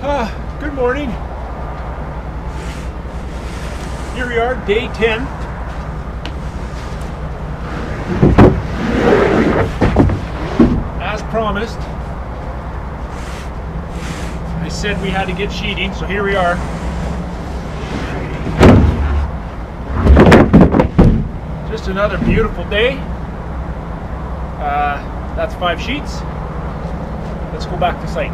Good morning. Here we are, day 10. As promised, I said we had to get sheeting, so here we are. Just another beautiful day. That's 5 sheets. Let's go back to site.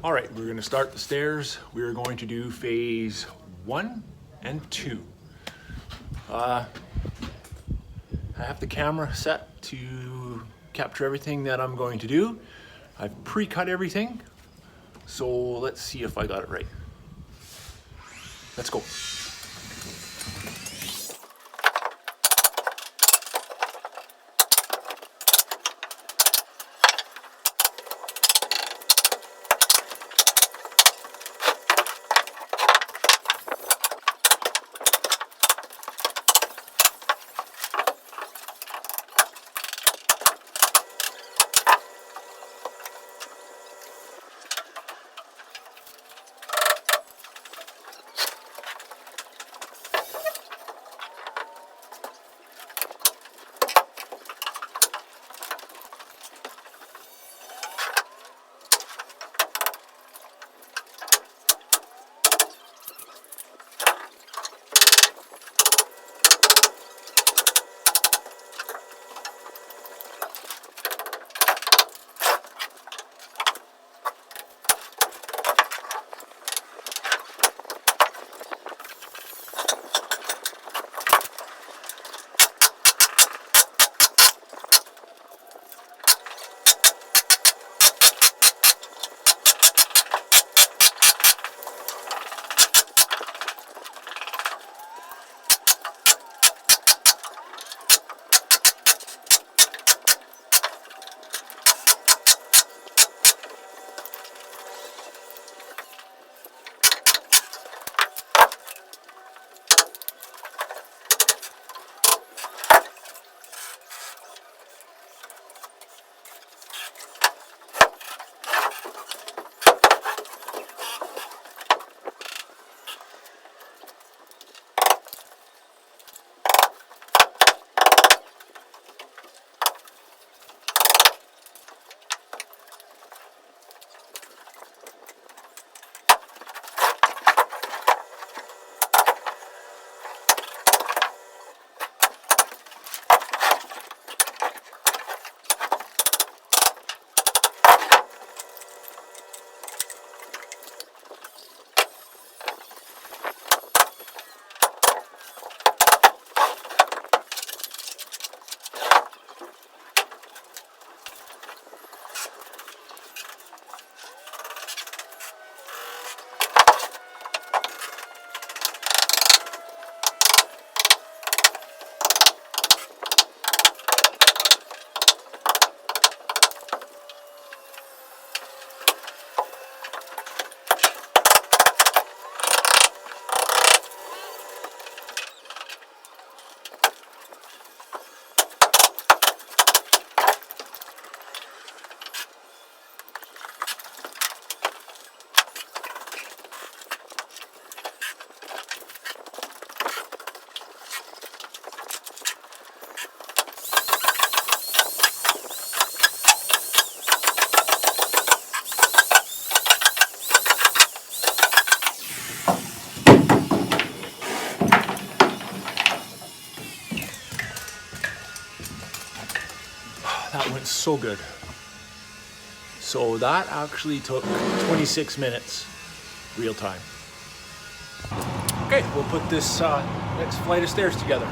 All right, we're going to start the stairs. We are going to do phase 1 and 2. I have the camera set to capture everything that I'm going to do. I've pre-cut everything, so let's see if I got it right. Let's go. That went so good. So that actually took 26 minutes real time. Okay, we'll put this next flight of stairs together.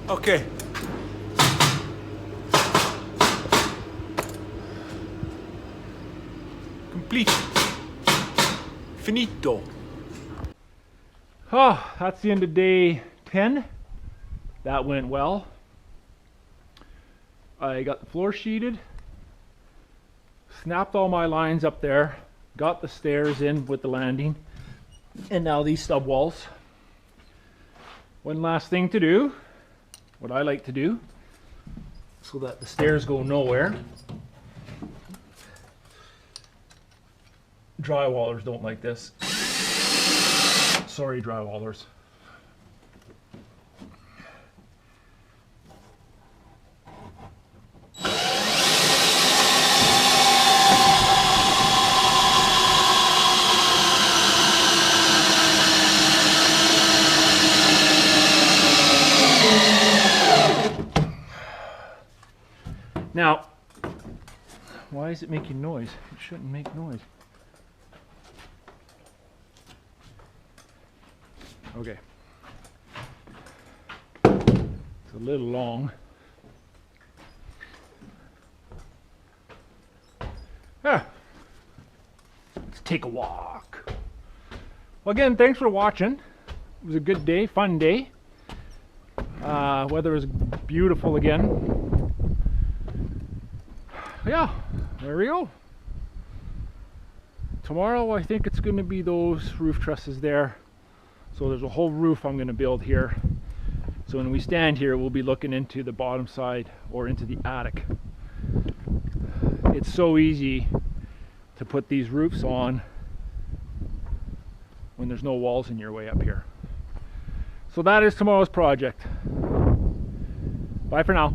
Okay. Complete. Finito. Oh, that's the end of day 10. That went well. I got the floor sheeted, snapped all my lines up there, got the stairs in with the landing, and now these stub walls. One last thing to do, what I like to do, so that the stairs go nowhere. Drywallers don't like this. Sorry, drywallers. Now, why is it making noise? It shouldn't make noise. Okay. It's a little long. Ah. Let's take a walk. Well, again, thanks for watching. It was a good day, fun day. Weather is beautiful again. Yeah, there we go. Tomorrow I think it's going to be those roof trusses there. So there's a whole roof I'm going to build here. So when we stand here, we'll be looking into the bottom side or into the attic. It's so easy to put these roofs on when there's no walls in your way up here. So that is tomorrow's project. Bye for now.